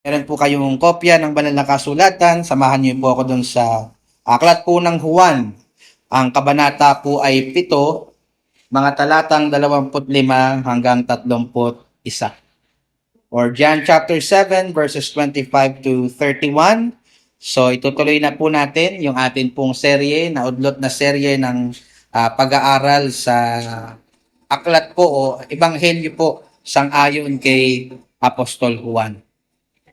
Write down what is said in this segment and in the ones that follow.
Meron po kayong kopya ng banal na kasulatan, samahan niyo po ako dun sa aklat po ng Juan. Ang kabanata po ay 7, mga talatang 25 hanggang 31. Or John chapter 7 verses 25 to 31. So itutuloy na po natin yung atin pong serye, na udlot na serye ng pag-aaral sa aklat po o ebanghelyo po sang-ayon kay Apostol Juan.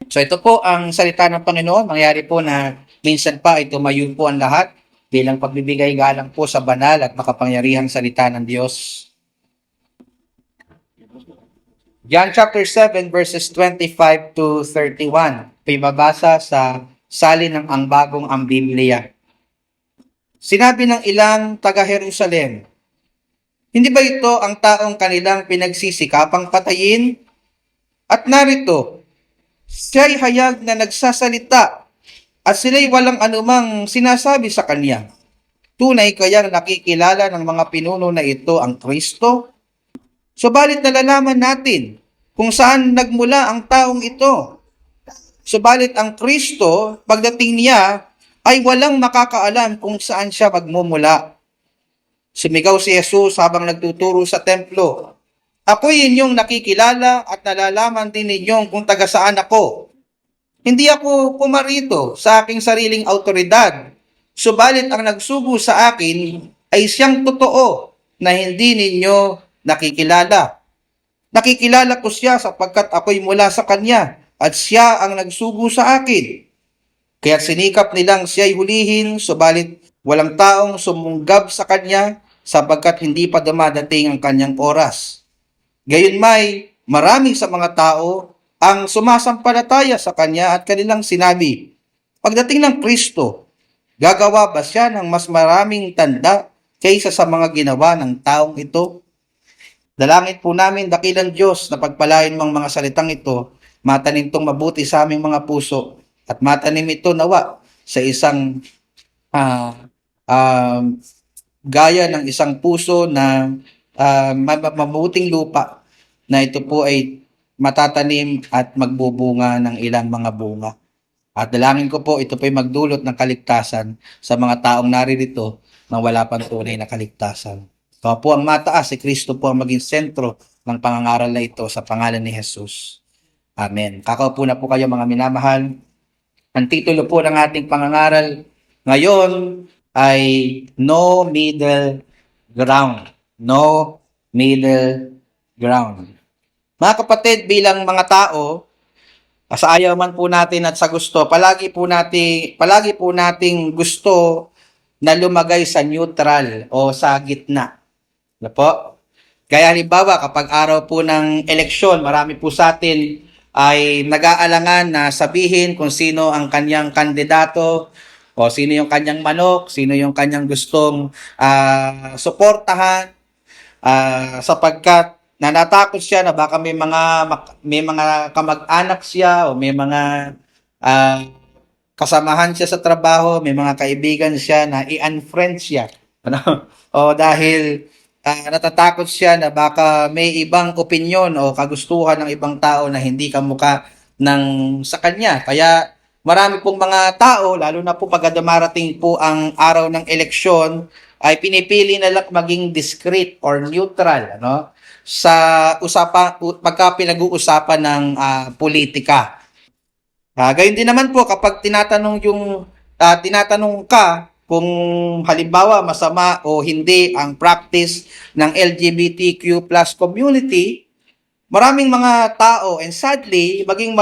So ito po ang salita ng Panginoon. Mangyari po na minsan pa ay tumayo po ang lahat bilang pagbibigay galang po sa banal at makapangyarihang salita ng Diyos. John chapter 7 verses 25 to 31. Pibabasa sa salin ng ang bagong ang Biblia. Sinabi ng ilang taga-Jerusalem, hindi ba ito ang taong kanilang pinagsisikapang patayin? At narito, siya'y hayag na nagsasalita at sila'y walang anumang sinasabi sa kanya. Tunay kayang nakikilala ng mga pinuno na ito ang Kristo? Subalit nalalaman natin kung saan nagmula ang taong ito. Subalit ang Kristo, pagdating niya, ay walang makakaalam kung saan siya magmumula. Sumigaw si Jesus habang nagtuturo sa templo, ako'y inyong nakikilala at nalalaman din ninyong kung taga saan ako. Hindi ako pumarito sa aking sariling autoridad, subalit ang nagsugo sa akin ay siyang totoo na hindi ninyo nakikilala. Nakikilala ko siya sapagkat ako'y mula sa kanya at siya ang nagsugo sa akin. Kaya sinikap nilang siya'y hulihin, subalit walang taong sumunggab sa kanya sapagkat hindi pa dumadating ang kanyang oras. Gayunmay, marami sa mga tao ang sumasampalataya sa kanya at kanilang sinabi, pagdating ng Kristo, gagawa ba siya ng mas maraming tanda kaysa sa mga ginawa ng taong ito? Dalangin po namin, dakilang Diyos, na pagpalain mong mga salitang ito, matanim itong mabuti sa aming mga puso, at matanim ito nawa sa isang gaya ng isang puso na mabuting lupa, na ito po ay matatanim at magbubunga ng ilang mga bunga. At dalangin ko po, ito po ay magdulot ng kaligtasan sa mga taong naririto na wala pang tunay na kaligtasan. Ito po ang mataas, si Kristo po ang maging sentro ng pangangaral na ito sa pangalan ni Jesus. Amen. Kakaupo na po kayo mga minamahal. Ang titulo po ng ating pangangaral ngayon ay No Middle Ground. No Middle Ground. Mga kapatid, bilang mga tao, sa ayaw man po natin at sa gusto, palagi po nating gusto na lumagay sa neutral o sa gitna. Ano po? Kaya halimbawa, kapag araw po ng eleksyon, marami po sa atin ay nag-aalangan na sabihin kung sino ang kanyang kandidato o sino yung kanyang manok, sino yung kanyang gustong suportahan, sapagkat natakot siya na baka may mga kamag-anak siya o may mga kasamahan siya sa trabaho, may mga kaibigan siya na i-unfriend siya. Ano? O dahil natatakot siya na baka may ibang opinyon o kagustuhan ng ibang tao na hindi kamukha sa kanya. Kaya marami pong mga tao, lalo na po pag dumarating po ang araw ng eleksyon, ay pinipili na lang maging discreet or neutral, ano, sa pagka pinag-uusapan ng politika. Gayon din naman po kapag tinatanong ka kung halimbawa masama o hindi ang practice ng LGBTQ plus community, maraming mga tao, and sadly, maging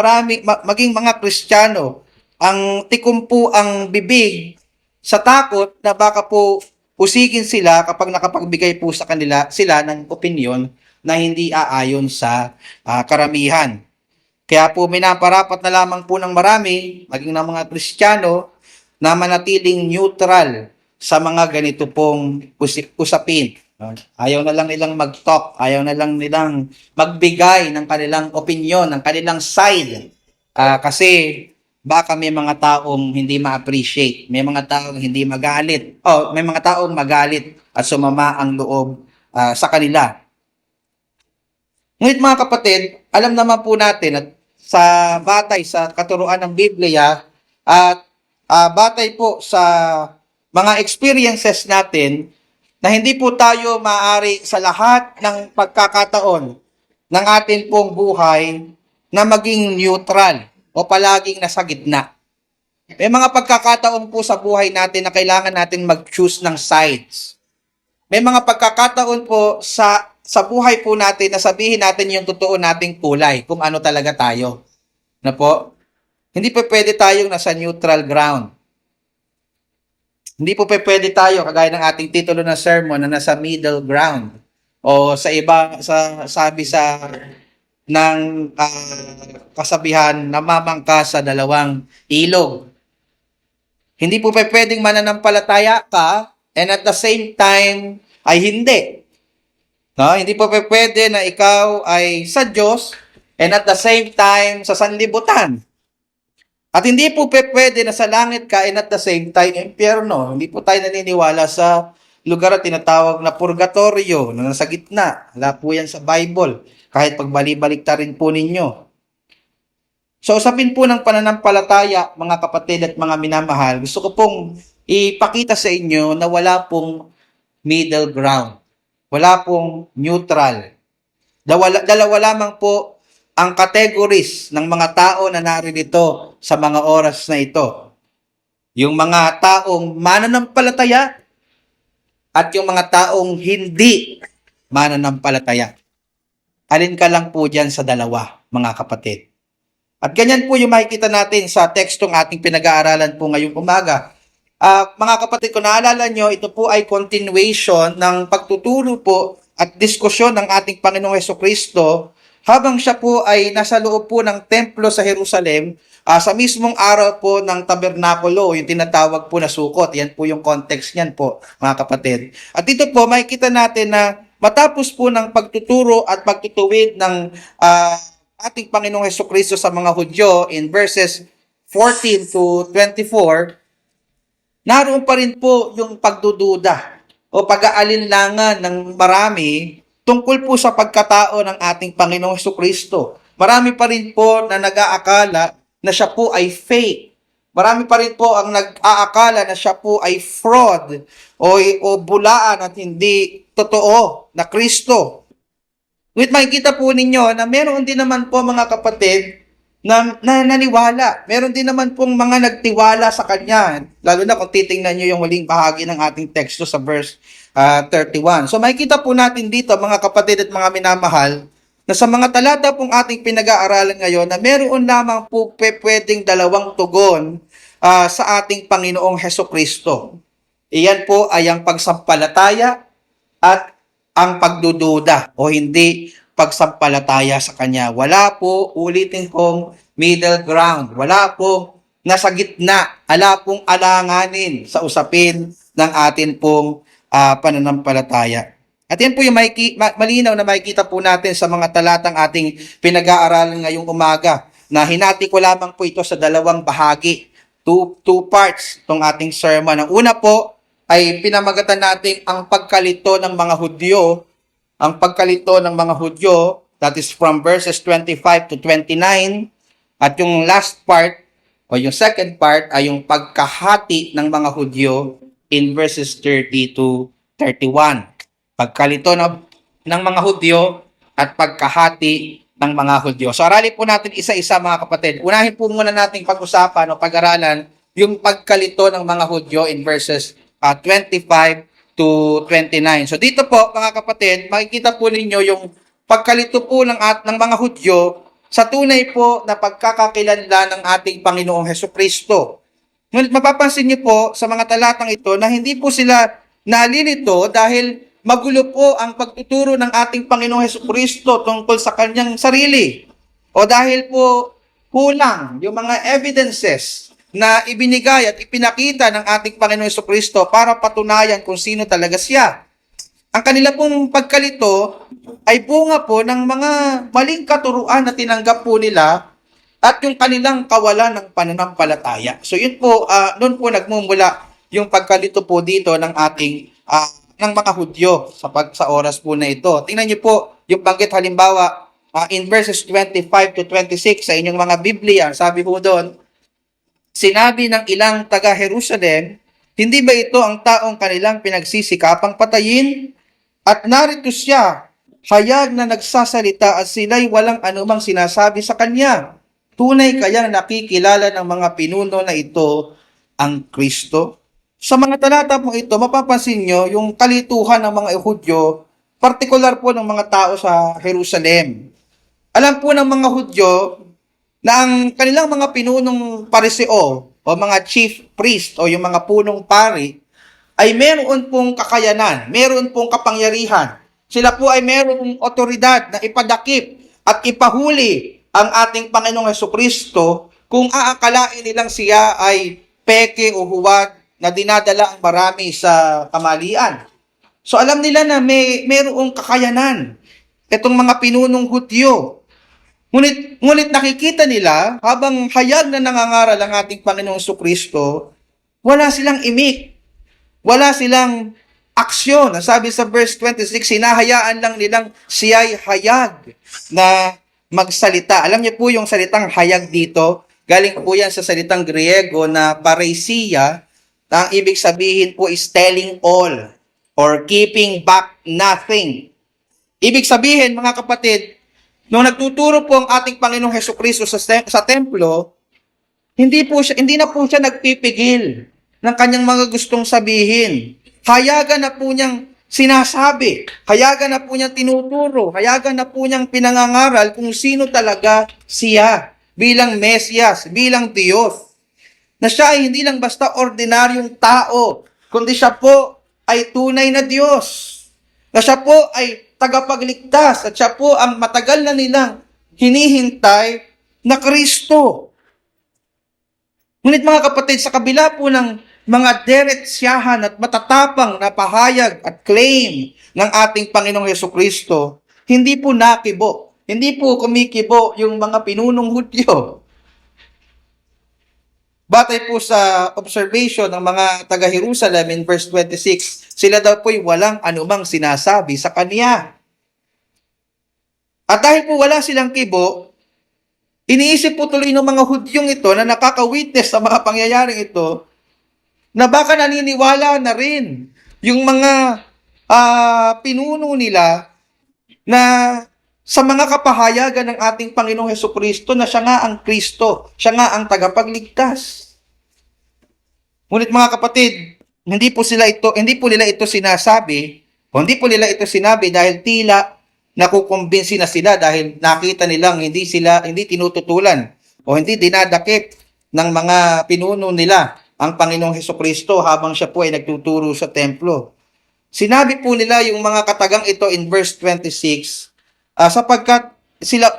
mga Kristiyano, ang tikumpo ang bibig sa takot na baka po usigin sila kapag nakapagbigay po sa kanila sila ng opinyon na hindi aayon sa karamihan. Kaya po minaparapat na lamang po ng marami, maging ng mga Kristiyano, na manatiling neutral sa mga ganito pong usapin. Ayaw na lang nilang mag-talk, ayaw na lang nilang magbigay ng kanilang opinion, ng kanilang side. Kasi baka may mga taong hindi ma-appreciate, may mga taong hindi magalit, may mga taong magalit at sumama ang loob sa kanila. Ngunit mga kapatid, alam naman po natin at sa batay sa katuruan ng Biblia at batay po sa mga experiences natin na hindi po tayo maaari sa lahat ng pagkakataon ng atin pong buhay na maging neutral o palaging nasa gitna. May mga pagkakataon po sa buhay natin na kailangan natin mag-choose ng sides. May mga pagkakataon po sa buhay po natin na sabihin natin yung totoo nating kulay, kung ano talaga tayo. Na po? Hindi po pwede tayong nasa neutral ground. Hindi po pwede tayo, kagaya ng ating titulo ng sermon, na nasa middle ground. O sa iba, sabi sa ng kasabihan, namamangka sa dalawang ilog. Hindi po pwedeng mananampalataya ka and at the same time ay hindi. No? Hindi po pwede na ikaw ay sa Diyos and at the same time sa sanlibutan. At hindi po pwede na sa langit ka and at the same time impyerno. Hindi po tayo naniniwala sa lugar na tinatawag na purgatorio na nasa gitna. Wala po yan sa Bible. Kahit pagbalik-balik rin po ninyo. So, usapin po ng pananampalataya, mga kapatid at mga minamahal, gusto ko pong ipakita sa inyo na wala pong middle ground. Wala pong neutral. Dalawa lamang po ang categories ng mga tao na naririto sa mga oras na ito. Yung mga taong mananampalataya at yung mga taong hindi mananampalataya. Alin ka lang po dyan sa dalawa, mga kapatid. At ganyan po yung makikita natin sa tekstong ating pinag-aaralan po ngayong umaga. Mga kapatid, kung naalala nyo, ito po ay continuation ng pagtuturo po at diskusyon ng ating Panginoong Hesukristo habang siya po ay nasa loob po ng templo sa Jerusalem sa mismong araw po ng tabernakulo, yung tinatawag po na sukot. Yan po yung context niyan po, mga kapatid. At dito po, makikita natin na matapos po ng pagtuturo at pagtutuwid ng ating Panginoong Hesukristo sa mga Hudyo in verses 14 to 24, naroon pa rin po yung pagdududa o pag-aalinlangan ng marami tungkol po sa pagkatao ng ating Panginoong Hesukristo. Marami pa rin po na nag-aakala na siya po ay fake. Marami pa rin po ang nag-aakala na siya po ay fraud o bulaan at hindi totoo na Kristo. With makikita po ninyo na meron din naman po mga kapatid na naniwala. Meron din naman pong mga nagtiwala sa Kanya. Lalo na kung titingnan nyo yung huling bahagi ng ating teksto sa verse 31. So makikita po natin dito mga kapatid at mga minamahal na sa mga talata pong ating pinag-aaralan ngayon na meron lamang po pwedeng dalawang tugon sa ating Panginoong Hesukristo. Iyan po ay ang pagsampalataya at ang pagdududa o hindi pagsampalataya sa Kanya. Wala po, ulitin kong middle ground. Wala po nasa gitna. Wala pong alanganin sa usapin ng atin pong pananampalataya. At yan po yung malinaw na makikita po natin sa mga talatang ating pinag-aaralan ngayong umaga na hinati ko lamang po ito sa dalawang bahagi. Two parts itong ating sermon. Ang una po ay pinamagatan natin ang pagkalito ng mga Hudyo. Ang pagkalito ng mga Hudyo, that is from verses 25 to 29. At yung last part, o yung second part, ay yung pagkahati ng mga Hudyo in verses 30 to 31. Pagkalito ng mga Hudyo at pagkahati ng mga Hudyo. So aralin po natin isa-isa mga kapatid. Unahin po muna nating pag-usapan o pag-aralan yung pagkalito ng mga Hudyo in verses 25 to 29. So dito po mga kapatid, makikita po ninyo yung pagkalito po ng mga Hudyo sa tunay po na pagkakakilanlan ng ating Panginoong Hesukristo. Ngunit mapapansin niyo po sa mga talatang ito na hindi po sila nalilito dahil magulo po ang pagtuturo ng ating Panginoong Hesukristo tungkol sa kanyang sarili. O dahil po kulang yung mga evidences na ibinigay at ipinakita ng ating Panginoong Hesukristo para patunayan kung sino talaga siya. Ang kanila pong pagkalito ay bunga po ng mga maling katuruan na tinanggap po nila at yung kanilang kawalan ng pananampalataya. So yun po, noon po nagmumula yung pagkalito po dito ng ating ng mga Hudyo sa oras po na ito. Tingnan niyo po yung banggit halimbawa in verses 25 to 26 sa inyong mga Biblia, sabi po doon, sinabi ng ilang taga-Jerusalem, hindi ba ito ang taong kanilang pinagsisikapang patayin? At narito siya, hayag na nagsasalita at sila'y walang anumang sinasabi sa kanya. Tunay kayang nakikilala ng mga pinuno na ito ang Kristo? Sa mga talata po ito, mapapansin nyo yung kalituhan ng mga Hudyo, partikular po ng mga tao sa Jerusalem. Alam po ng mga Hudyo na ang kanilang mga pinunong pariseo o mga chief priest o yung mga punong pari ay meron pong kakayanan, meron pong kapangyarihan. Sila po ay merong otoridad na ipadakip at ipahuli ang ating Panginoong Hesukristo kung aakalain nilang siya ay peke o huwad na dinadala ang marami sa kamalian. So alam nila na merong kakayanan itong mga pinunong Hudyo. Ngunit nakikita nila, habang hayag na nangangaral ang ating Panginoong Jesucristo, wala silang imik, wala silang aksyon. Sabi sa verse 26, sinahayaan lang nilang siya'y hayag na magsalita. Alam niyo po yung salitang hayag dito, galing po yan sa salitang Griego na paresia, na ang ibig sabihin po is telling all or keeping back nothing. Ibig sabihin, mga kapatid, nung nagtuturo po ang ating Panginoong Hesukristo sa templo, hindi na po siya nagpipigil ng kanyang mga gustong sabihin. Hayagan na po niyang sinasabi, hayagan na po niyang tinuturo, hayagan na po niyang pinangangaral kung sino talaga siya bilang Mesiyas, bilang Diyos. Na siya ay hindi lang basta ordinaryong tao, kundi siya po ay tunay na Diyos. Na siya po ay tagapagligtas at siya po ang matagal na nilang hinihintay na Kristo. Ngunit mga kapatid, sa kabila po ng mga diretsyahan at matatapang na pahayag at claim ng ating Panginoong Hesukristo, hindi po nakibo, hindi po kumikibo yung mga pinunong Hudyo. Batay po sa observation ng mga taga-Jerusalem in verse 26, sila daw po'y walang anumang sinasabi sa kanya. At dahil po wala silang kibo, iniisip po tuloy ng mga Hudyong ito na nakaka-witness sa mga pangyayaring ito, na baka naniniwala na rin yung mga pinuno nila na sa mga kapahayagan ng ating Panginoong Hesukristo na siya nga ang Kristo, siya nga ang tagapagligtas. Ngunit mga kapatid, hindi po nila ito sinasabi, o hindi po nila ito sinabi dahil tila nakukumbinsi na sila dahil nakita nilang hindi tinututulan o hindi dinadakip ng mga pinuno nila ang Panginoong Hesukristo habang siya po ay nagtuturo sa templo. Sinabi po nila yung mga katagang ito in verse 26, sapagkat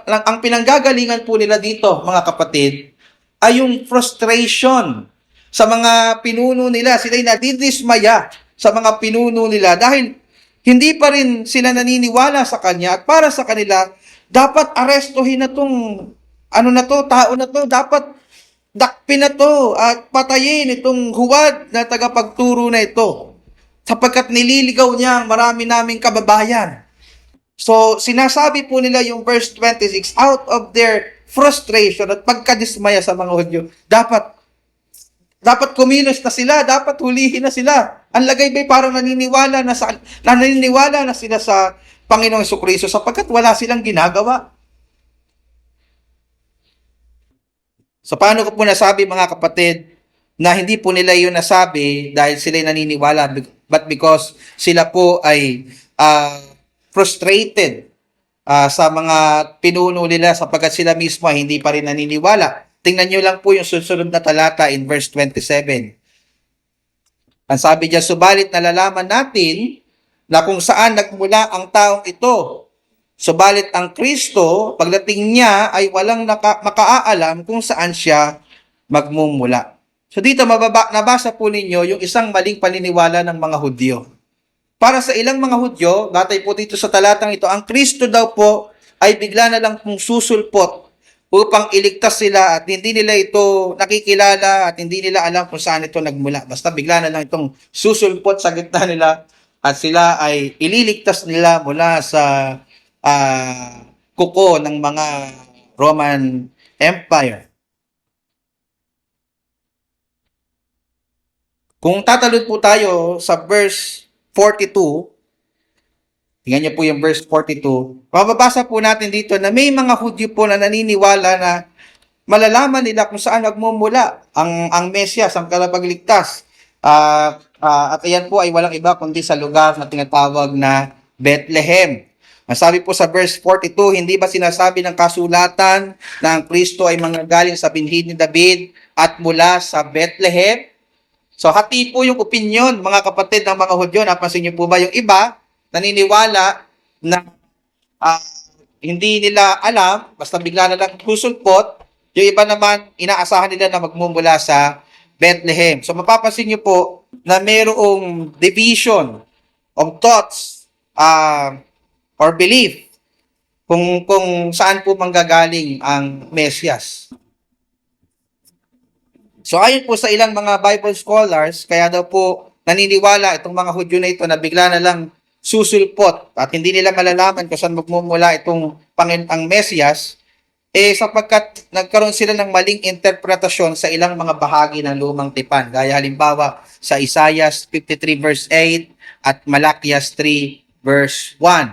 ang pinanggagalingan po nila dito, mga kapatid, ay yung frustration sa mga pinuno nila. Sila'y nadidismaya sa mga pinuno nila dahil hindi pa rin sila naniniwala sa kanya at para sa kanila, dapat arestuhin na tong tao na to, dapat dakpin na to at patayin itong huwad na tagapagturo na ito sapagkat nililigaw niya ang marami naming kababayan. So, sinasabi po nila yung verse 26, out of their frustration at pagkadismaya sa mga Hudyo, dapat kumilos na sila, dapat hulihin na sila. Ang lagay ba'y parang naniniwala na sila sa Panginoong Hesukristo sapagkat wala silang ginagawa. So, paano ko po nasabi, mga kapatid, na hindi po nila yun nasabi dahil sila'y naniniwala, but because sila po ay frustrated sa mga pinuno nila sapagkat sila mismo ay hindi pa rin naniniwala. Tingnan nyo lang po yung susunod na talata in verse 27. Ang sabi diyan, subalit nalalaman natin na kung saan nagmula ang taong ito. Subalit ang Kristo, pagdating niya ay walang makaalam kung saan siya magmumula. So dito nabasa po ninyo yung isang maling paniniwala ng mga Hudyo. Para sa ilang mga Hudyo, batay po dito sa talatang ito, ang Kristo daw po ay bigla na lang pong susulpot upang iligtas sila at hindi nila ito nakikilala at hindi nila alam kung saan ito nagmula. Basta bigla na lang itong susulpot sa gitna nila at sila ay ililigtas nila mula sa kuko ng mga Roman Empire. Kung tatalon po tayo sa verse 42, tingnan niyo po yung verse 42, mababasa po natin dito na may mga Hudyo po na naniniwala na malalaman nila kung saan nagmumula ang Mesyas, ang kalapagligtas. At ayan po ay walang iba kundi sa lugar na tinatawag na Bethlehem. Sabi po sa verse 42, hindi ba sinasabi ng kasulatan na ang Kristo ay manggagaling sa binhi ni David at mula sa Bethlehem? So hati po yung opinion, mga kapatid ng mga Hudyo. Napansin niyo po ba yung iba naniniwala na hindi nila alam, basta bigla na lang kusulpot. Yung iba naman, inaasahan nila na magmumula sa Bethlehem. So mapapansin niyo po na mayroong division of thoughts or belief kung saan po manggagaling ang Mesyas. So ayon po sa ilang mga Bible scholars, kaya daw po naniniwala itong mga Hudyo na ito na bigla na lang susulpot at hindi nila malalaman kung saan magmumula itong ang Mesyas, sapagkat nagkaroon sila ng maling interpretasyon sa ilang mga bahagi ng lumang tipan. Gaya halimbawa sa Isaiah 53 verse 8 at Malachias 3 verse 1.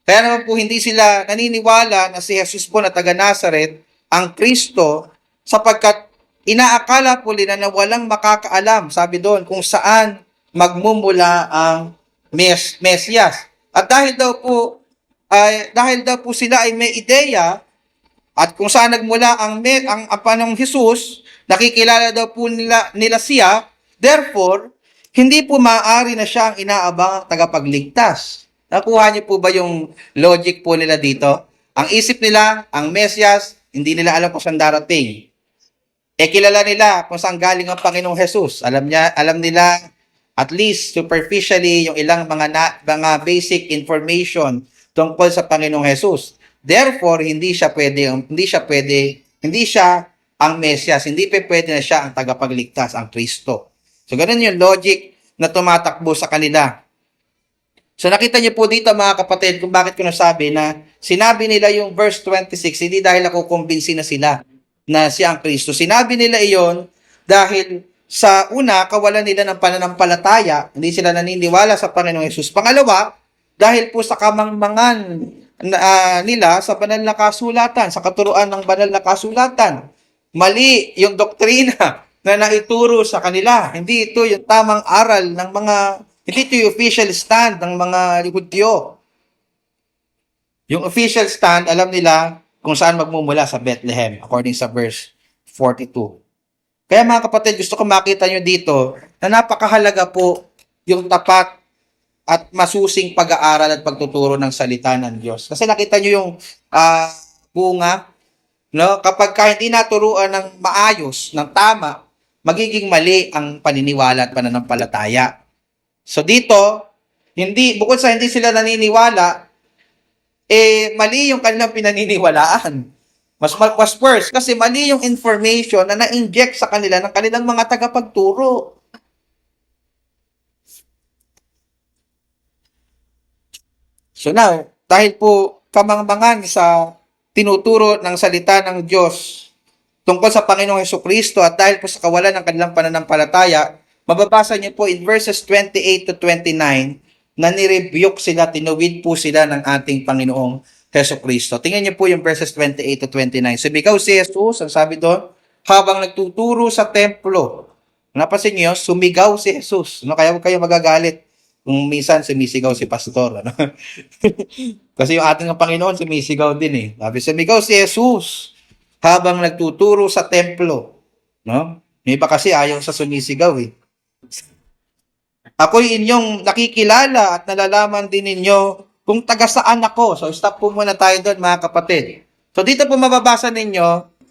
Kaya naman po hindi sila naniniwala na si Jesus po na taga Nazareth ang Kristo, sapagkat inaakala po nila na walang makakaalam, sabi doon, kung saan magmumula ang Mesyas. At dahil daw po sila ay may ideya at kung saan nagmula ang Panong Jesus, nakikilala daw po nila siya, therefore, hindi po maaari na siya ang inaabangang tagapagligtas. Nakuha niyo po ba yung logic po nila dito? Ang isip nila, ang Mesyas, hindi nila alam kung saan darating. Kilala nila kung saan galing ang Panginoong Jesus. Alam nila at least superficially yung ilang mga basic information tungkol sa Panginoong Jesus. Therefore, hindi siya ang Mesyas, hindi pwede na siya ang tagapagligtas, ang Kristo. So, ganun yung logic na tumatakbo sa kanila. So, nakita niyo po dito mga kapatid kung bakit ko nasabi na sinabi nila yung verse 26, hindi dahil ako kumbinsi na sila na siya ang Kristo. Sinabi nila iyon dahil sa una, kawalan nila ng pananampalataya, hindi sila naniniwala sa Panginoong Hesus. Pangalawa, dahil po sa kamangmangan nila sa banal na kasulatan, sa katuruan ng banal na kasulatan. Mali yung doktrina na naituro sa kanila. Hindi ito yung tamang aral ng hindi ito yung official stand ng mga Hudyo. Yung official stand, alam nila kung saan magmumula sa Bethlehem, according sa verse 42. Kaya mga kapatid, gusto ko makita nyo dito na napakahalaga po yung tapat at masusing pag-aaral at pagtuturo ng salita ng Diyos. Kasi nakita nyo yung bunga, no? Kapag hindi naturuan ng maayos, ng tama, magiging mali ang paniniwala at pananampalataya. So dito, bukod sa hindi sila naniniwala, mali yung kanilang pinaniniwalaan. Mas worse, kasi mali yung information na na-inject sa kanila ng kanilang mga tagapagturo. So now, dahil po kamangmangan sa tinuturo ng salita ng Diyos tungkol sa Panginoong Hesukristo at dahil po sa kawalan ng kanilang pananampalataya, mababasa niyo po in verses 28 to 29 na nirebuke sila, tinuwid po sila ng ating Panginoong Hesukristo. Tingnan niyo po yung verses 28 to 29. Sumigaw si Jesus, ang sabi doon, habang nagtuturo sa templo. Napansin niyo, sumigaw si Jesus. Kaya huwag kayo magagalit kung minsan sumisigaw si pastor. Kasi yung ating Panginoon sumisigaw din eh. Sabi, sumigaw si Jesus habang nagtuturo sa templo. No? May iba kasi ayaw sa sumisigaw eh. Ako'y inyong nakikilala at nalalaman din ninyo kung taga saan ako. So, stop po muna tayo doon, mga kapatid. So, dito po mababasa ninyo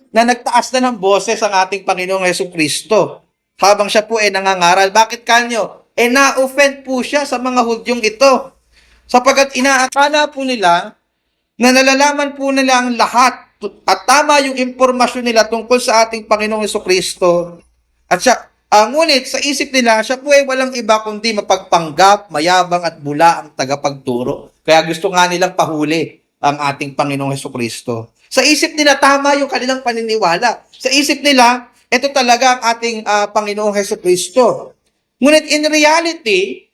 na nagtaas na ng boses ang ating Panginoong Hesukristo habang siya po ay nangangaral. Bakit kanyo? Na-offend po siya sa mga Hudyong ito. Sapagkat inaakala po nila na nalalaman po nila ang lahat at tama yung impormasyon nila tungkol sa ating Panginoong Hesukristo. At ngunit sa isip nila, siya po ay walang iba kundi mapagpanggap, mayabang at bula ang tagapagturo. Kaya gusto nga nilang pahuli. ang ating Panginoong Hesukristo. Sa isip nila, tama yung kanilang paniniwala. Sa isip nila, ito talaga ang ating Panginoong Hesukristo. Ngunit in reality,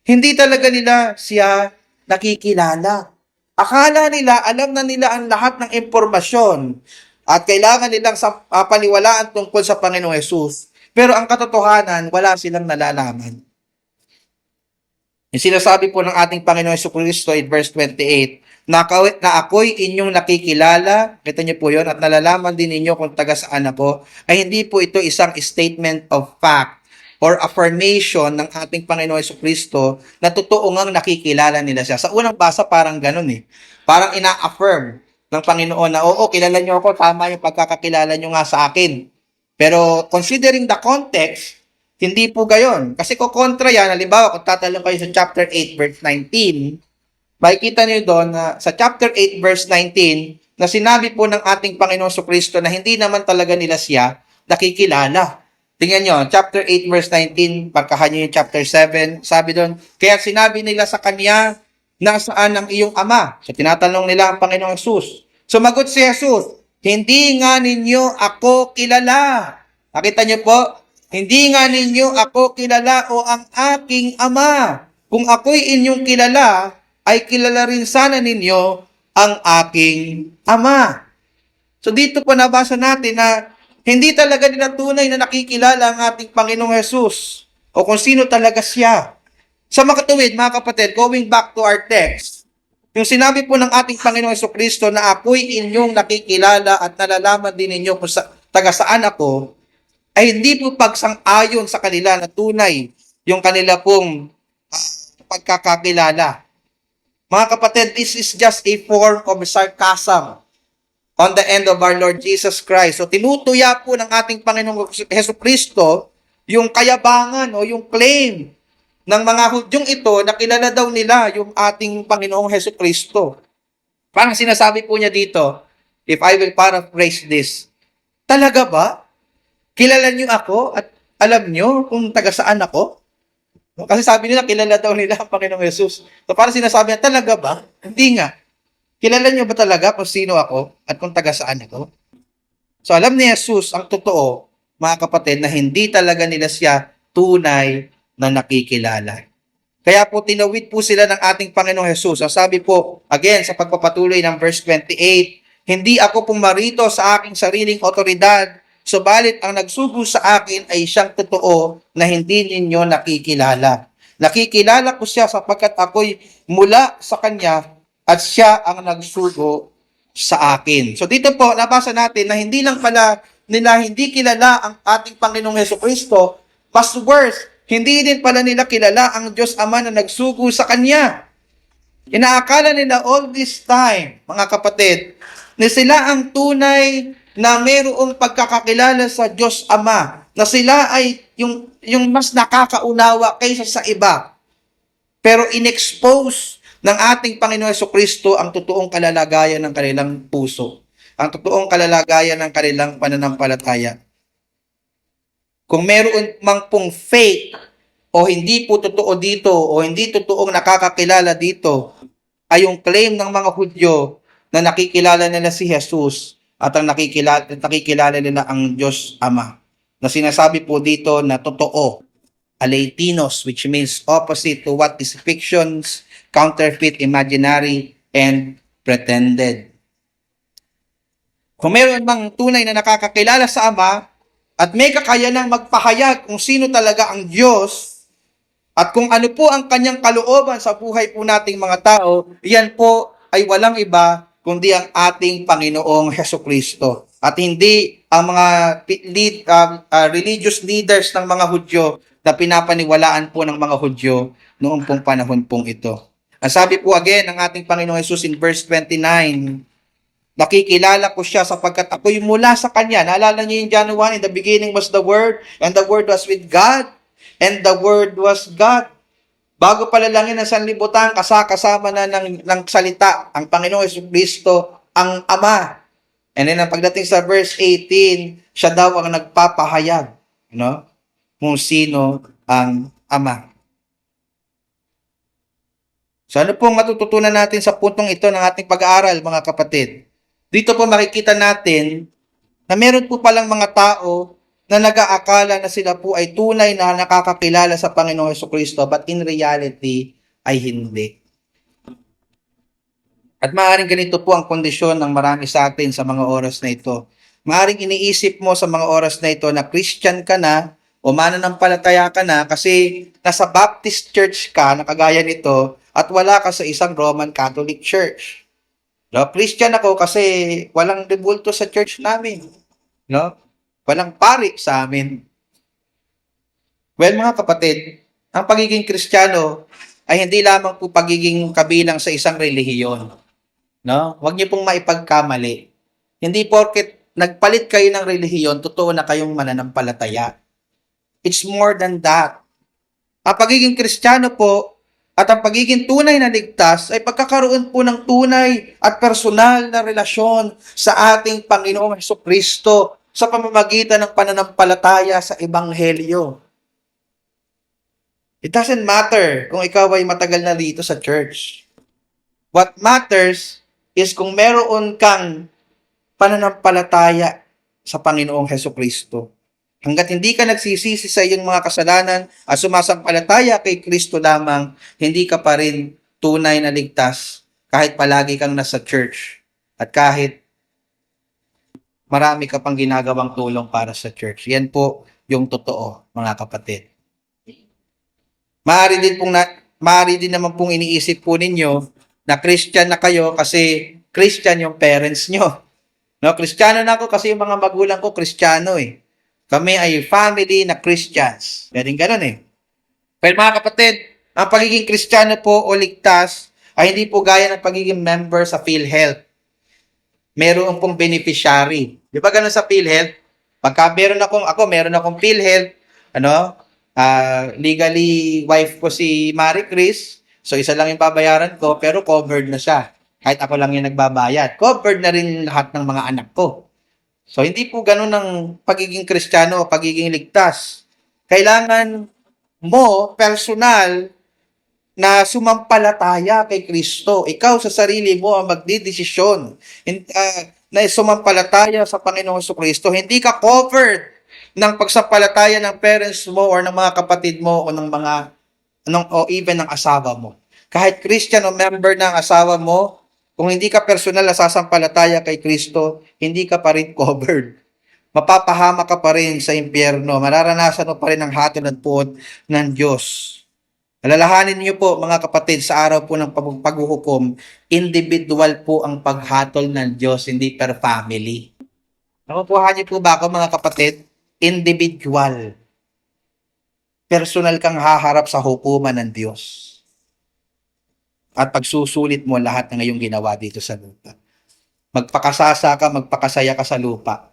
hindi talaga nila siya nakikilala. Akala nila, alam na nila ang lahat ng impormasyon at kailangan nilang paniwalaan tungkol sa Panginoong Hesus. Pero ang katotohanan, wala silang nalalaman. Yung sinasabi po ng ating Panginoong Jesucristo in verse 28, na ako'y inyong nakikilala, kita niyo po yun, at nalalaman din ninyo kung taga saan ako, ay hindi po ito isang statement of fact or affirmation ng ating Panginoong Jesucristo na totoo ngang nakikilala nila siya. Sa unang basa, parang ganun eh. Parang ina-affirm ng Panginoon na, oo, kilala niyo ako, tama yung pagkakakilala niyo nga sa akin. Pero considering the context, hindi po gayon. Kasi kung kontra yan, halimbawa, kung tatalong kayo sa chapter 8, verse 19, makikita niyo doon na sa chapter 8, verse 19, na sinabi po ng ating Panginoong Jesucristo na hindi naman talaga nila siya nakikilala. Tingnan nyo, chapter 8, verse 19, pagkahan nyo yung chapter 7, sabi doon, kaya sinabi nila sa kanya, nasaan ang iyong ama? So, tinatanong nila ang Panginoong Jesus. Sumagot si Jesus, hindi nga ninyo ako kilala. Nakita nyo po, hindi nga ninyo ako kilala o ang aking ama. Kung ako'y inyong kilala, ay kilala rin sana ninyo ang aking ama. So dito po nabasa natin na hindi talaga nila tunay na nakikilala ang ating Panginoong Hesus o kung sino talaga siya. Sa makatuwid, mga kapatid, going back to our text, yung sinabi po ng ating Panginoong Jesucristo na ako'y inyong nakikilala at nalalaman din ninyo kung taga saan ako, ay hindi po pagsang-ayon sa kanila na tunay yung kanila pong pagkakakilala. Mga kapatid, this is just a form of sarcasm on the end of our Lord Jesus Christ. So tinutuya po ng ating Panginoong Jesucristo yung kayabangan o yung claim ng mga Hudyong ito na kilala daw nila yung ating Panginoong Jesucristo. Parang sinasabi po niya dito, if I will paraphrase this, talaga ba? Kilala niyo ako at alam niyo kung taga saan ako? Kasi sabi nila, kilala daw nila ang Panginoong Yesus. So parang sinasabi niya, talaga ba? Hindi nga. Kilala niyo ba talaga kung sino ako at kung taga saan ako? So alam ni Jesus ang totoo, mga kapatid, na hindi talaga nila siya tunay na nakikilala. Kaya po tinawid po sila ng ating Panginoong Yesus. Ang sabi po, again, sa pagpapatuloy ng verse 28, hindi ako pumarito sa aking sariling otoridad, subalit ang nagsugo sa akin ay siyang totoo na hindi ninyo nakikilala. Nakikilala ko siya sapagkat ako'y mula sa kanya at siya ang nagsugo sa akin. So dito po, nabasa natin na hindi lang pala nila hindi kilala ang ating Panginoong Jesucristo, mas worse, hindi din pala nila kilala ang Diyos Ama na nagsugo sa Kanya. Inaakala nila all this time, mga kapatid, na sila ang tunay na mayroong pagkakakilala sa Diyos Ama, na sila ay yung mas nakakaunawa kaysa sa iba. Pero in-expose ng ating Panginoon Jesucristo ang totoong kalalagayan ng kanilang puso, ang totoong kalalagayan ng kanilang pananampalataya. Kung meron mang pong fake o hindi po totoo dito o hindi totoong nakakakilala dito, ay yung claim ng mga Hudyo na nakikilala nila si Jesus at ang nakikilala nila ang Diyos Ama. Na sinasabi po dito na totoo, aleitinos, which means opposite to what is fictions, counterfeit, imaginary, and pretended. Kung meron mang tunay na nakakakilala sa Ama, at may kakayanang magpahayag kung sino talaga ang Diyos at kung ano po ang kanyang kalooban sa buhay po nating mga tao, yan po ay walang iba kundi ang ating Panginoong Jesucristo. At hindi ang mga religious leaders ng mga Hudyo na pinapaniwalaan po ng mga Hudyo noong pong panahon pong ito. Ang sabi po again ng ating Panginoong Jesus in verse 29, nakikilala ko siya sapagkat ako'y mula sa Kanya. Naalala niyo yung John 1, in the beginning was the Word, and the Word was with God, and the Word was God. Bago palalangin ng sanlibutan, kasama na ng salita, ang Panginoong Jesucristo, ang Ama. And then, ang pagdating sa verse 18, siya daw ang nagpapahayag, kung sino ang Ama. So ano pong matututunan natin sa puntong ito ng ating pag-aaral, mga kapatid? Dito po makikita natin na meron po palang mga tao na nag-aakala na sila po ay tunay na nakakakilala sa Panginoong Hesukristo, but in reality ay hindi. At maaaring ganito po ang kondisyon ng marami sa atin sa mga oras na ito. Maaaring iniisip mo sa mga oras na ito na Christian ka na o mananampalataya ka na kasi nasa Baptist Church ka na kagaya nito at wala ka sa isang Roman Catholic Church. No, Christian ako kasi walang rebulto sa church namin. No? Walang pari sa amin. Well, mga kapatid, ang pagiging Kristiyano ay hindi lamang po pagiging kabilang sa isang relihiyon. No? Huwag niyo pong maipagkamali. Hindi porket nagpalit kayo ng relihiyon, totoo na kayong mananampalataya. It's more than that. Ang pagiging Kristiyano po at ang pagiging tunay na ligtas ay pagkakaroon po ng tunay at personal na relasyon sa ating Panginoong Hesukristo sa pamamagitan ng pananampalataya sa Ebanghelyo. It doesn't matter kung ikaw ay matagal na dito sa church. What matters is kung meron kang pananampalataya sa Panginoong Hesukristo. Hanggat hindi ka nagsisisi sa iyong mga kasalanan at sumasampalataya kay Kristo lamang, hindi ka pa rin tunay na ligtas kahit palagi kang nasa church at kahit marami ka pang ginagawang tulong para sa church. Yan po yung totoo, mga kapatid. Maaari din naman pong iniisip po ninyo na Christian na kayo kasi Christian yung parents nyo. No, Kristiyano na ako kasi yung mga magulang ko Kristiyano eh. Kami ay family na Christians. Pwedeng ganun eh. Pero mga kapatid, ang pagiging Kristiyano po o ligtas ay hindi po gaya ng pagiging member sa PhilHealth. Meron pong beneficiary. Di ba ganun sa PhilHealth? Pagka meron akong PhilHealth, legally wife ko si Marie Chris, so isa lang yung babayaran ko, pero covered na siya. Kahit ako lang yung nagbabayad. Covered na rin lahat ng mga anak ko. So, hindi po ganun ang pagiging Kristiyano o pagiging ligtas. Kailangan mo, personal, na sumampalataya kay Kristo. Ikaw sa sarili mo ang magdidesisyon na sumampalataya sa Panginoong Kristo. Hindi ka covered ng pagsampalataya ng parents mo or ng mga kapatid mo o o even ng asawa mo. Kahit Christian o member ng asawa mo, kung hindi ka personal na sasampalataya kay Kristo, hindi ka pa rin covered. Mapapahama ka pa rin sa impyerno. Mararanasan mo pa rin ang hatol at puot ng Diyos. Alalahanin niyo po, mga kapatid, sa araw po ng paghuhukom, individual po ang paghatol ng Diyos, hindi per family. Nakukuha niyo po ba ako, mga kapatid? Individual. Personal kang haharap sa hukuman ng Diyos. At pagsusulit mo lahat ng iyong ginawa dito sa lupa. Magpakasasa ka, magpakasaya ka sa lupa.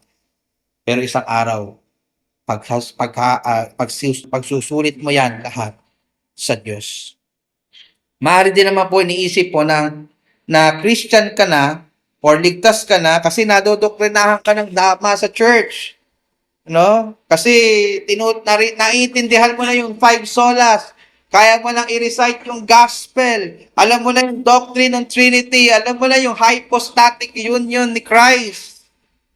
Pero isang araw, pagsusulit mo yan lahat sa Diyos. Maaari din naman po iniisip po na Christian ka na or ligtas ka na kasi nadodoktrinahan ka ng dama sa church. No? Kasi naiintindihan mo na yung 5 solas. Kaya mo lang i-recite yung gospel. Alam mo na yung doctrine ng Trinity. Alam mo na yung hypostatic union ni Christ.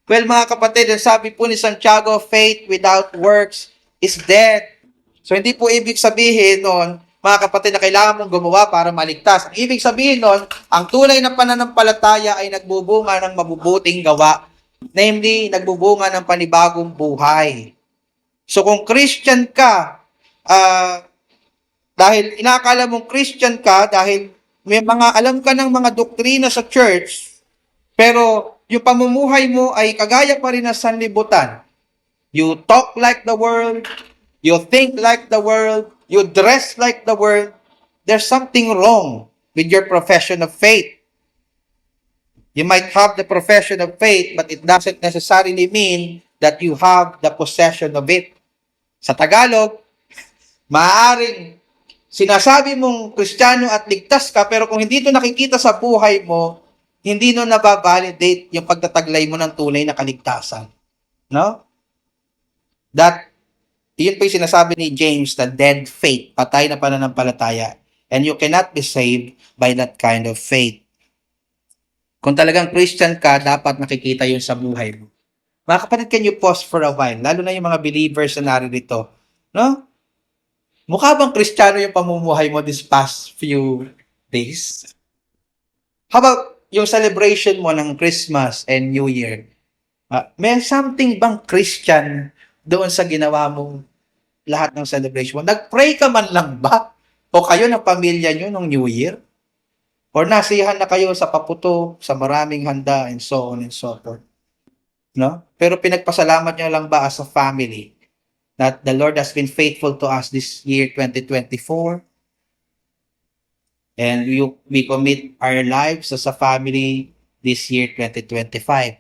Well, mga kapatid, sabi po ni Santiago, faith without works is dead. So, hindi po ibig sabihin nun, mga kapatid, na kailangan mong gumawa para maligtas. Ang ibig sabihin nun, ang tunay na pananampalataya ay nagbubunga ng mabubuting gawa. Namely, nagbubunga ng panibagong buhay. So, kung Christian ka, dahil inaakala mong Christian ka, dahil may alam ka ng mga doktrina sa church, pero yung pamumuhay mo ay kagaya pa rin ng sanlibutan. You talk like the world, you think like the world, you dress like the world, there's something wrong with your profession of faith. You might have the profession of faith, but it doesn't necessarily mean that you have the possession of it. Sa Tagalog, maaaring sinasabi mong Kristiyano at ligtas ka, pero kung hindi ito nakikita sa buhay mo, hindi no nababalidate yung pagtataglay mo ng tunay na kaligtasan. No? Yun pa yung sinasabi ni James, the dead faith, patay na pananampalataya. And you cannot be saved by that kind of faith. Kung talagang Christian ka, dapat nakikita yun sa buhay mo. Mga kapatid, can you pause for a while? Lalo na yung mga believers na naririto. No? Mukha bang Kristiyano yung pamumuhay mo this past few days? How about yung celebration mo ng Christmas and New Year? May something bang Christian doon sa ginawa mong lahat ng celebration mo? Nag-pray ka man lang ba? O kayo ng pamilya nyo ng New Year? Or nasiyahan na kayo sa paputo, sa maraming handa, and so on and so forth? No? Pero pinagpasalamat nyo lang ba as a family that the Lord has been faithful to us this year 2024? And we commit our lives as a family this year 2025.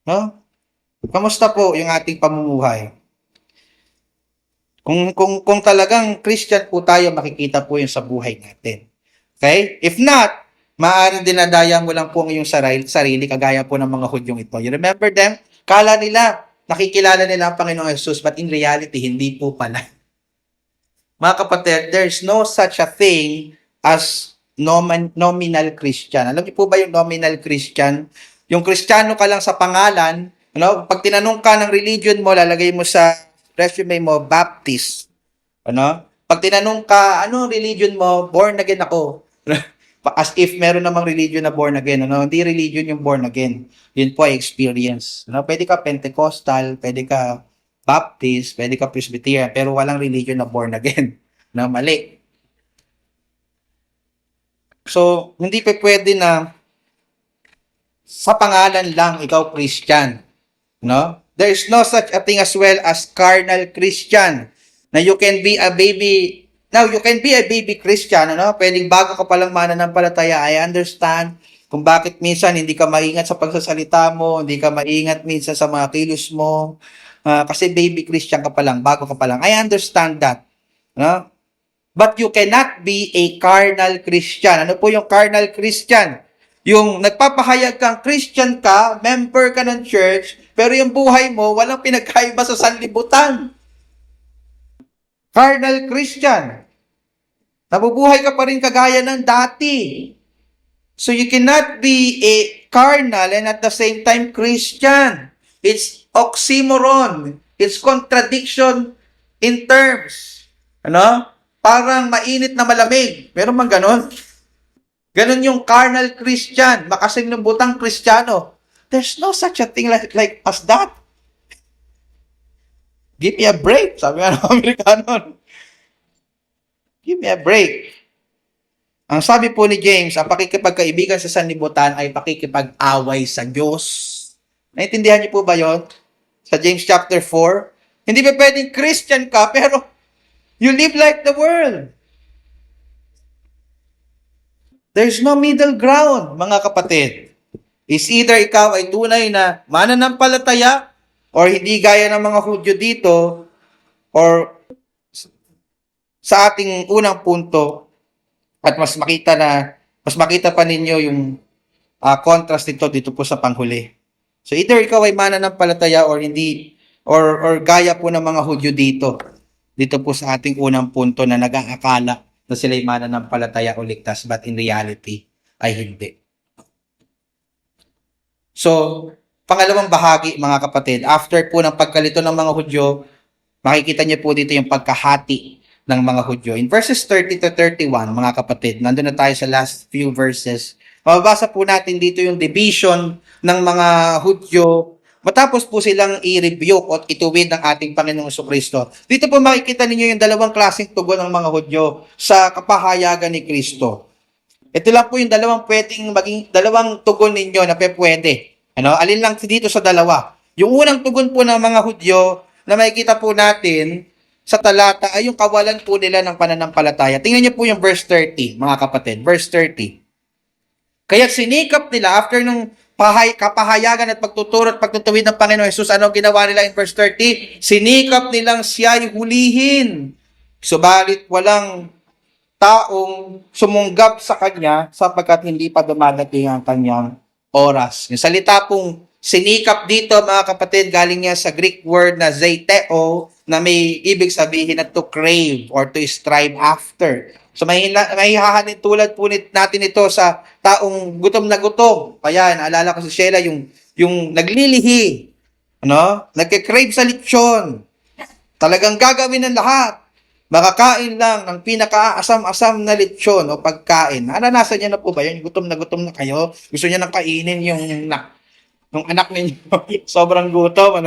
No? Kamusta po yung ating pamumuhay? Kung talagang Christian po tayo, makikita po yun sa buhay natin. Okay? If not, maaaring dinadaya mo lang po ang iyong sarili, kagaya po ng mga Hudyong ito. You remember them? Kala nila, nakikilala nila ang Panginoong Jesus, but in reality, hindi po pala. Mga kapatid, there's no such a thing as nominal Christian. Alam niyo po ba yung nominal Christian? Yung Kristiyano ka lang sa pangalan, ano? Pag tinanong ka ng religion mo, lalagay mo sa resume mo, Baptist. Ano? Pag tinanong ka, ano religion mo? Born again ako. As if meron namang religion na born again. Ano? Hindi religion yung born again. Yun po ay experience. Ano? Pwede ka Pentecostal, pwede ka Baptist, pwede ka Presbyterian, pero walang religion na born again. Na mali. So, hindi pa pwede na sa pangalan lang ikaw Christian. No? There is no such a thing as well as carnal Christian. Na you can be a baby. Now, you can be a baby Christian. Ano? Pwedeng bago ka palang mananampalataya. I understand kung bakit minsan hindi ka maingat sa pagsasalita mo, hindi ka maingat minsan sa mga kilos mo. Kasi baby Christian ka pa lang, bago ka pa lang. I understand that. No? But you cannot be a carnal Christian. Ano po yung carnal Christian? Yung nagpapahayag kang Christian ka, member ka ng church, pero yung buhay mo, walang pinagkaiba sa sanlibutan. Carnal Christian. Nabubuhay ka pa rin kagaya ng dati. So you cannot be a carnal and at the same time Christian. It's oxymoron. It's contradiction in terms. Ano? Parang mainit na malamig. Meron bang ganon? Ganon yung carnal Christian, makasinlubutang Kristiyano. There's no such a thing like as that. Give me a break, sabi nga ng Amerikano. Give me a break. Ang sabi po ni James, ang pakikipagkaibigan sa sanlibutan ay pakikipag-away sa Diyos. Naintindihan niyo po ba yon? Sa James chapter 4? Hindi ba pwedeng Christian ka, pero you live like the world. There's no middle ground, mga kapatid. Is either ikaw ay tunay na mananampalataya or hindi gaya ng mga Hudyo dito or sa ating unang punto at mas makita pa ninyo yung contrast dito po sa panghuli. So either ikaw ay mananampalataya or hindi or gaya po ng mga Hudyo dito po sa ating unang punto na nag-aakala na sila'y mananampalataya o ligtas, but in reality ay hindi. So, pangalawang bahagi, mga kapatid, after po ng pagkalito ng mga Hudyo, makikita niyo po dito yung pagkahati ng mga Hudyo. In verses 30 to 31, mga kapatid, nandun na tayo sa last few verses. Mababasa po natin dito yung division ng mga Hudyo matapos po silang i-rebuke at ituwid ng ating Panginoong Kristo. Dito po makikita ninyo yung dalawang klaseng tugon ng mga Hudyo sa kapahayagan ni Kristo. Ito lang po yung dalawang tugon ninyo na pwede. Ano? Alin lang dito sa dalawa. Yung unang tugon po ng mga Hudyo na makikita po natin sa talata ay yung kawalan po nila ng pananampalataya. Tingnan niyo po yung verse 30, mga kapatid. Verse 30. Kaya sinikap nila after nung kapahayagan at pagtuturo at pagtutuwid ng Panginoon Jesus, ano ginawa nila in verse 30? Sinikap nilang siya'y hulihin. Subalit walang taong sumunggap sa kanya sapagkat hindi pa dumadating ang kanyang oras. Yung salita pong sinikap dito, mga kapatid, galing niya sa Greek word na zeteo, na may ibig sabihin na to crave or to strive after. So mahihahanin tulad po natin ito sa taong gutom na gutom. Kaya naalala ko si Sheila yung naglilihi, nagke-crave sa lechon. Talagang gagawin ng lahat. Makakain lang ng pinaka-asam-asam na lechon o pagkain. Naranasan niya na po ba yun? Gutom na kayo? Gusto niya nang kainin yung anak ninyo. Sobrang gutom,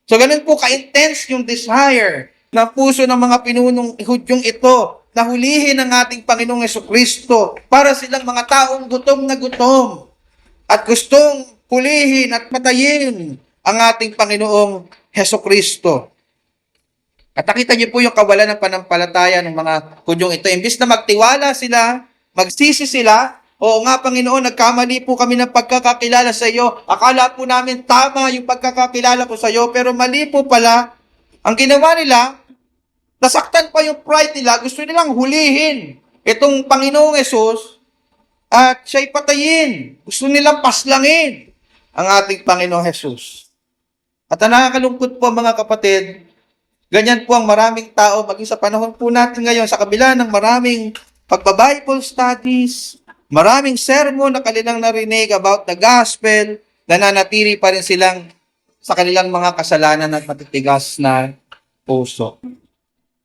So, ganun po ka-intense yung desire ng puso ng mga pinunong Hudyong ito na hulihin ang ating Panginoong Hesukristo para silang mga taong gutom na gutom at gustong hulihin at patayin ang ating Panginoong Hesukristo. At nakita niyo po yung kawalan ng panampalataya ng mga Hudyong ito. Imbis na magtiwala sila, magsisi sila, oo nga Panginoon, nagkamali po kami ng pagkakakilala sa iyo. Akala po namin tama yung pagkakakilala ko sa iyo, pero mali po pala. Ang ginawa nila, nasaktan pa yung pride nila, gusto nilang hulihin itong Panginoong Hesus at siya'y patayin. Gusto nilang paslangin ang ating Panginoong Hesus. At ang nakakalungkot po mga kapatid, ganyan po ang maraming tao, maging sa panahon po natin ngayon, sa kabila ng maraming pagba-Bible studies, maraming sermon na kanilang narinig about the gospel, nananatili pa rin silang sa kanilang mga kasalanan at matitigas na puso.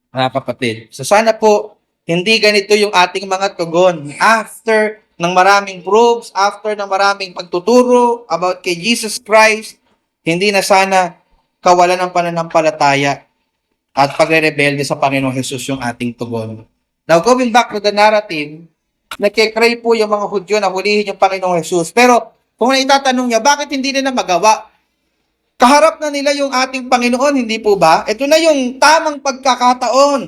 Mga kapatid. So sana po, hindi ganito yung ating mga tugon. After ng maraming proofs, after ng maraming pagtuturo about kay Jesus Christ, hindi na sana kawalan ng pananampalataya at pagre-rebelde sa Panginoong Hesus yung ating tugon. Now, going back to the narrative, nagke-crave po yung mga Hudyo na hulihin yung Panginoong Hesus. Pero, kung naitatanong niya, bakit hindi nila magawa? Kaharap na nila yung ating Panginoon, hindi po ba? Ito na yung tamang pagkakataon.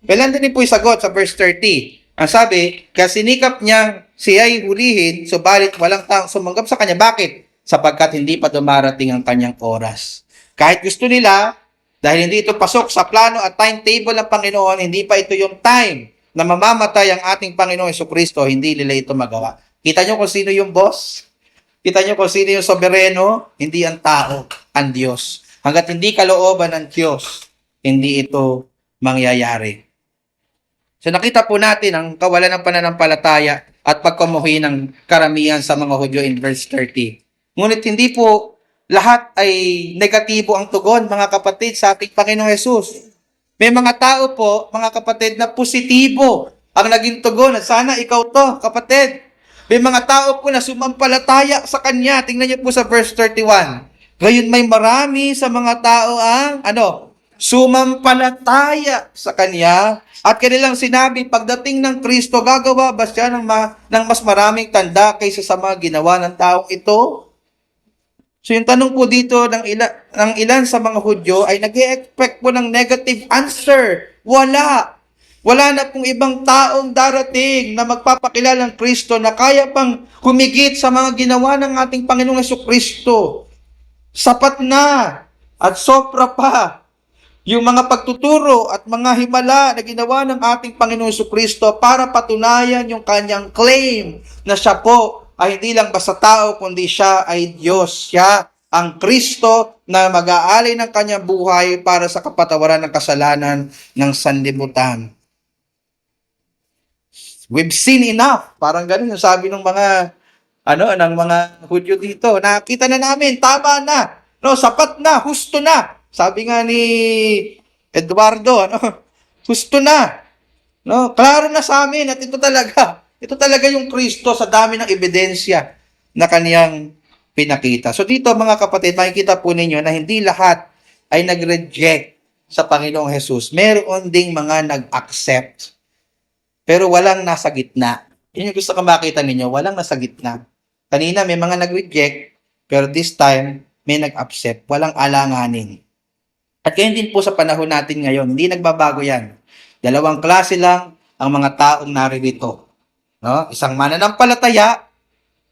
Kailan din po yung sagot sa verse 30. Ang sabi, kasi sinikap niyang siya'y hulihin, subalit walang taong sumanggap sa kanya. Bakit? Sapagkat hindi pa dumarating ang kanyang oras. Kahit gusto nila, dahil hindi ito pasok sa plano at timetable ng Panginoon, hindi pa ito yung time na mamamatay ang ating Panginoong Hesukristo, hindi nila ito magawa. Kita nyo kung sino yung boss? Kita nyo kung sino yung sobereno? Hindi ang tao, ang Diyos. Hanggat hindi kalooban ng Diyos, hindi ito mangyayari. So nakita po natin ang kawalan ng pananampalataya at pagkamuhi ng karamihan sa mga Hudyo in verse 30. Ngunit hindi po lahat ay negatibo ang tugon, mga kapatid, sa ating Panginoong Hesus. May mga tao po, mga kapatid, na positibo ang naging tugon. At sana ikaw to, kapatid. May mga tao po na sumampalataya sa Kanya. Tingnan niyo po sa verse 31. Gayon may marami sa mga tao ang, sumampalataya sa Kanya. At kanilang sinabi, pagdating ng Kristo, gagawa ba siya ng mas maraming tanda kaysa sa mga ginawa ng taong ito? So yung tanong po dito ng ilan sa mga Hudyo ay nag-e-expect po ng negative answer. Wala. Wala na pong ibang taong darating na magpapakilala ng Kristo na kaya pang humigit sa mga ginawa ng ating Panginoong Hesukristo. Sapat na at sobra pa yung mga pagtuturo at mga himala na ginawa ng ating Panginoong Hesukristo para patunayan yung kanyang claim na siya po ay hindi lang basta tao, kundi siya ay Diyos. Siya ang Kristo na mag-aalay ng kanyang buhay para sa kapatawaran ng kasalanan ng sanlibutan. We've seen enough. Parang ganun yung sabi ng mga ng mga Hudyo dito. Nakita na namin, tama na. Sapat na, husto na. Sabi nga ni Eduardo, husto na. Klaro na sa amin at ito talaga yung Kristo sa dami ng ebidensya na kaniyang pinakita. So dito mga kapatid, makikita po ninyo na hindi lahat ay nag-reject sa Panginoong Hesus. Meron ding mga nag-accept. Pero walang nasa gitna. Yun yung gusto ko makita ninyo, walang nasa gitna. Kanina may mga nag-reject, pero this time may nag-accept. Walang alanganin. At ganyan din po sa panahon natin ngayon. Hindi nagbabago yan. Dalawang klase lang ang mga taong naririto. Isang mananampalataya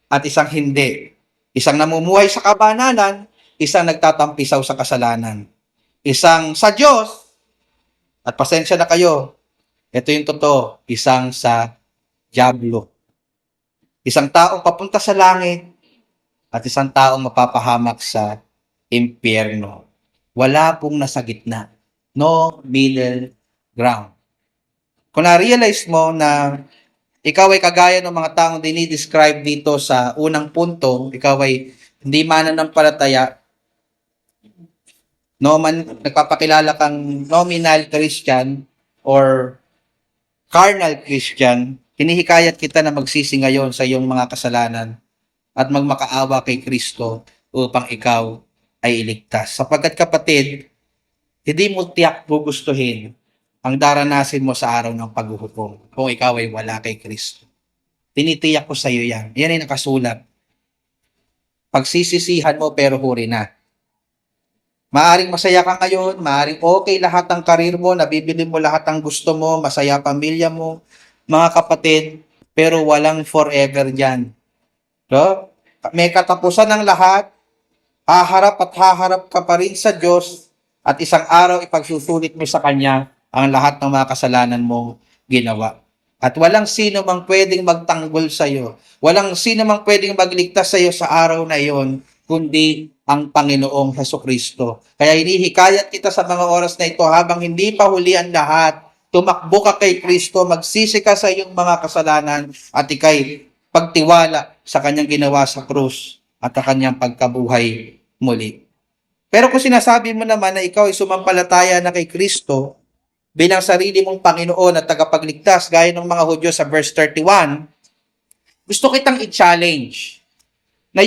at isang hindi. Isang namumuhay sa kabanalan, isang nagtatampisaw sa kasalanan. Isang sa Diyos, at pasensya na kayo, ito yung totoo, isang sa dyablo. Isang taong papunta sa langit at isang taong mapapahamak sa impyerno. Wala pong nasa gitna. No middle ground. Kung na-realize mo na ikaw ay kagaya ng mga taong dinidescribe dito sa unang punto, ikaw ay hindi mananampalataya, no man nagpapakilala kang nominal Christian or carnal Christian, hinihikayat kita na magsisi ngayon sa iyong mga kasalanan at magmakaawa kay Kristo upang ikaw ay iligtas. Sapagkat kapatid, hindi mo tiyak gugustuhin ang daranasin mo sa araw ng paghuhukom kung ikaw ay wala kay Kristo. Tinitiyak ko sa iyo yan. Yan ay nakasulat. Pagsisisihan mo pero huri na. Maaring masaya ka ngayon, maaring okay lahat ng karir mo, nabibili mo lahat ng gusto mo, masaya pamilya mo, mga kapatid, pero walang forever dyan. So, may katapusan ng lahat, haharap ka pa rin sa Diyos, at isang araw ipagsusulit mo sa Kanya ang lahat ng mga kasalanan mo ginawa. At walang sino mang pwedeng magtanggol sa iyo. Walang sino mang pwedeng magligtas sa iyo sa araw na iyon, kundi ang Panginoong Hesukristo. Kaya hinihikayat kita sa mga oras na ito habang hindi pa huli ang lahat, tumakbo ka kay Kristo, magsisi ka sa iyong mga kasalanan at ikay pagtiwala sa kanyang ginawa sa krus at sa kanyang pagkabuhay muli. Pero kung sinasabi mo naman na ikaw ay sumampalataya na kay Kristo bilang sarili mong Panginoon at tagapagligtas, gaya ng mga Hudyo sa verse 31, gusto kitang i-challenge na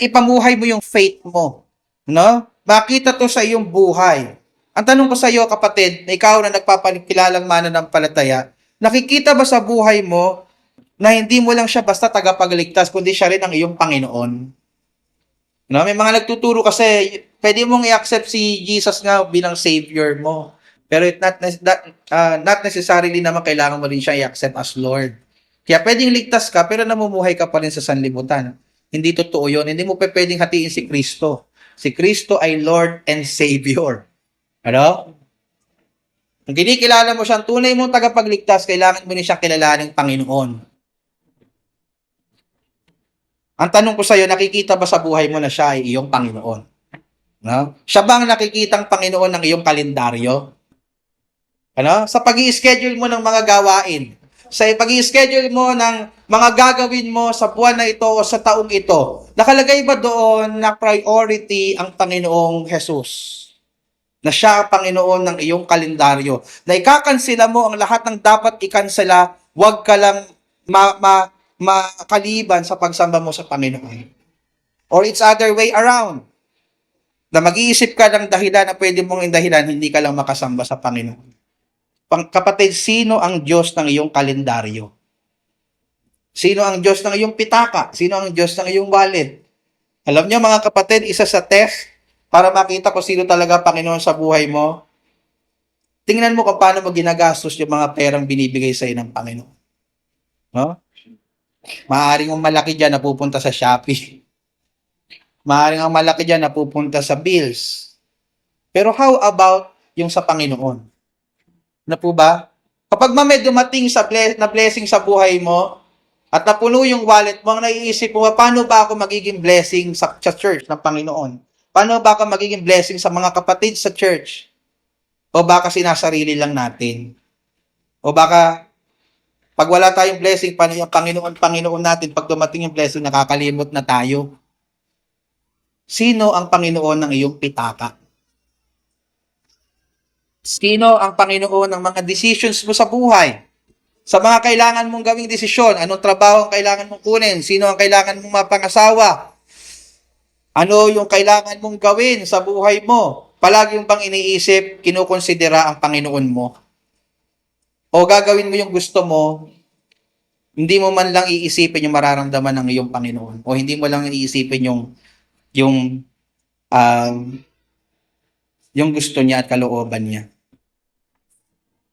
ipamuhay mo yung faith mo. No? Makita to sa iyong buhay. Ang tanong ko sa iyo, kapatid, na ikaw na nagpapakilalang mananampalataya, nakikita ba sa buhay mo na hindi mo lang siya basta tagapagligtas, kundi siya rin ang iyong Panginoon? No? May mga nagtuturo kasi, pwede mong i-accept si Jesus nga bilang Savior mo. Pero not necessarily naman kailangan mo rin siya i-accept as Lord. Kaya pwedeng ligtas ka, pero namumuhay ka pa rin sa sanlibutan. Hindi totoo yun. Hindi mo pwedeng hatiin si Kristo. Si Kristo ay Lord and Savior. Ano? Kung kinikilala mo siyang tunay mong tagapagligtas, kailangan mo rin siyang kilalaning Panginoon. Ang tanong ko sa iyo, nakikita ba sa buhay mo na siya ay iyong Panginoon? No? Siya ba ang nakikitang Panginoon ng iyong kalendaryo? Ano? Sa pag-i-schedule mo ng mga gawain, sa pag-i-schedule mo ng mga gagawin mo sa buwan na ito o sa taong ito, nakalagay ba doon na priority ang Panginoong Jesus? Na siya ang Panginoon ng iyong kalendaryo. Na ikakansela mo ang lahat ng dapat ikansela, huwag ka lang makaliban sa pagsamba mo sa Panginoon. Or it's other way around. Na mag-iisip ka ng dahilan na pwede mong indahilan, hindi ka lang makasamba sa Panginoon. Kapatid, sino ang Diyos ng iyong kalendaryo? Sino ang Diyos ng iyong pitaka? Sino ang Diyos ng iyong wallet? Alam niyo mga kapatid, isa sa test para makita kung sino talaga Panginoon sa buhay mo, tingnan mo kung paano mo ginagastos yung mga perang binibigay sa iyo ng Panginoon. No? Maaaring ang malaki dyan napupunta sa Shopee. Maaaring ang malaki dyan napupunta sa bills. Pero how about yung sa Panginoon? Na po ba? Kapag may dumating na blessing sa buhay mo at napuno yung wallet mo, ang naiisip mo, paano ba ako magiging blessing sa church ng Panginoon? Paano ba ako magiging blessing sa mga kapatid sa church? O baka sinasarili lang natin? O baka pag wala tayong blessing, paano yung Panginoon natin, pag dumating yung blessing, nakakalimot na tayo? Sino ang Panginoon ng iyong pitaka? Sino ang Panginoon ng mga decisions mo sa buhay? Sa mga kailangan mong gawing desisyon, anong trabaho ang kailangan mong kunin? Sino ang kailangan mong mapangasawa? Ano yung kailangan mong gawin sa buhay mo? Palagi yung bang iniisip, kinukonsidera ang Panginoon mo? O gagawin mo yung gusto mo, hindi mo man lang iisipin yung mararamdaman ng iyong Panginoon? O hindi mo lang iisipin yung gusto niya at kalooban niya?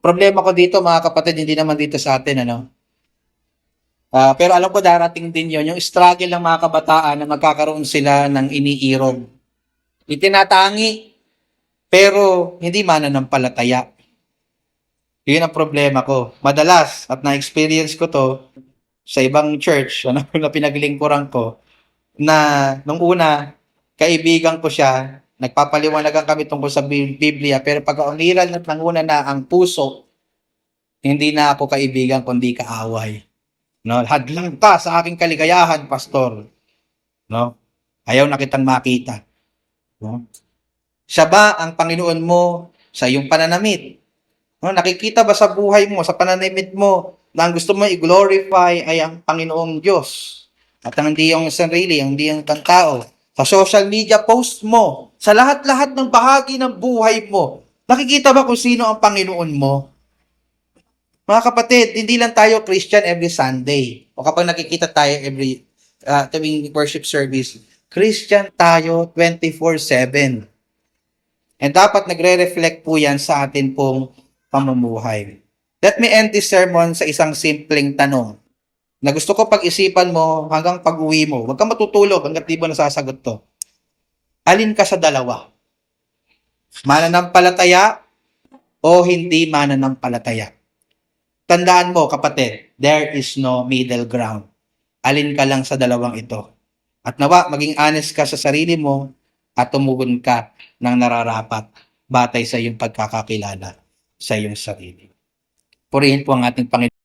Problema ko dito, mga kapatid, hindi naman dito sa atin, ano? Pero alam ko darating din yon, yung struggle ng mga kabataan na magkakaroon sila ng iniirog. Itinatangi, pero hindi mananampalataya. Yun ang problema ko. Madalas, at na-experience ko to sa ibang church, na pinaglingkuran ko, na nung una, kaibigan ko siya, nagpapaliwanagan kami tungkol sa Biblia, pero pag umiral at nanguna na ang puso, Hindi na ako kaibigan kundi kaaway. No, hadlang ka sa aking kaligayahan, pastor. No? Ayaw na kitang makita. No? Siya ba ang Panginoon mo sa iyong pananamit? No, nakikita ba sa buhay mo, sa pananamit mo, na ang gusto mo i-glorify ay ang Panginoong Diyos? At hindi yung sarili, hindi yung tao. Sa social media post mo, sa lahat-lahat ng bahagi ng buhay mo, nakikita ba kung sino ang Panginoon mo? Mga kapatid, hindi lang tayo Christian every Sunday. O kapag nakikita tayo every tuwing worship service, Christian tayo 24/7. And dapat nagre-reflect po yan sa atin pong pamumuhay. Let me end this sermon sa isang simpleng tanong na gusto ko pag-isipan mo hanggang pag-uwi mo. Huwag kang matutulog hanggat di mo nasasagot to. Alin ka sa dalawa? Mananampalataya o hindi mananampalataya? Tandaan mo, kapatid, there is no middle ground. Alin ka lang sa dalawang ito. At nawa, maging honest ka sa sarili mo at tumugon ka ng nararapat batay sa iyong pagkakakilala sa iyong sarili. Purihin po ang ating Panginoon.